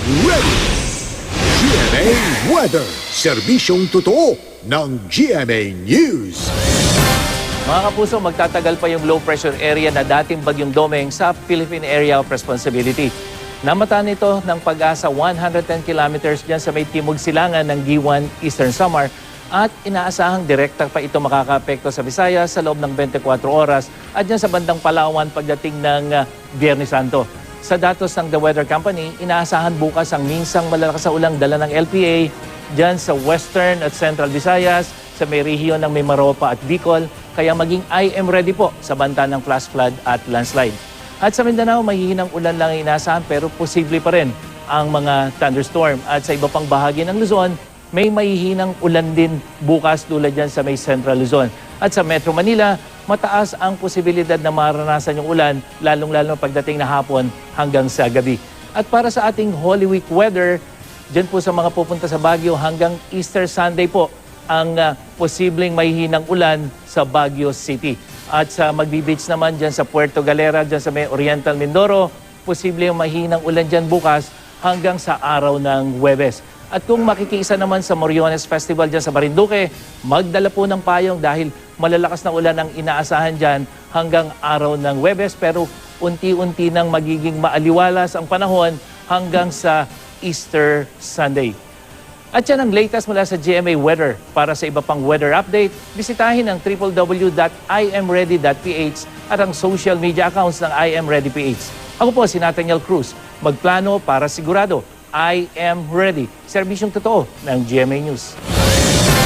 Ready! GMA Weather. Serbisyong totoo ng GMA News. Mga kapuso, magtatagal pa yung low pressure area na dating bagyong Domeng sa Philippine Area of Responsibility. Namataan ito ng Pag-asa 110 kilometers dyan sa may timog silangan ng G1 Eastern Samar at inaasahang direkta pa ito makakaapekto sa Visayas sa loob ng 24 oras at dyan sa bandang Palawan pagdating ng Biyernes Santo. Sa datos ng The Weather Company, inaasahan bukas ang minsang malalakas na ulang dala ng LPA dyan sa Western at Central Visayas, sa may rehiyon ng Mimaropa at Bicol, kaya maging I am ready po sa banta ng flash flood at landslide. At sa Mindanao, mahihinang ulan lang ang inaasahan pero posible pa rin ang mga thunderstorm. At sa iba pang bahagi ng Luzon, may mahihinang ulan din bukas tulad dyan sa may Central Luzon. At sa Metro Manila, mataas ang posibilidad na maranasan yung ulan, lalong-lalo pagdating na hapon hanggang sa gabi. At para sa ating Holy Week weather, dyan po sa mga pupunta sa Baguio hanggang Easter Sunday po ang posibleng mahihinang ulan sa Baguio City. At sa Magbi-Beach naman dyan sa Puerto Galera, dyan sa may Oriental Mindoro, posibleng mahihinang ulan dyan bukas hanggang sa araw ng Huwebes. At kung makikiisa naman sa Moriones Festival dyan sa Marinduque, magdala po ng payong dahil malalakas na ulan ang inaasahan dyan hanggang araw ng Huwebes, pero unti-unti nang magiging maaliwalas ang panahon hanggang sa Easter Sunday. At yan ang latest mula sa GMA Weather. Para sa iba pang weather update, bisitahin ang www.imready.ph at ang social media accounts ng IMReadyPH. Ako po si Nathaniel Cruz. Magplano para sigurado. I am ready. Serbisyong totoo ng GMA News.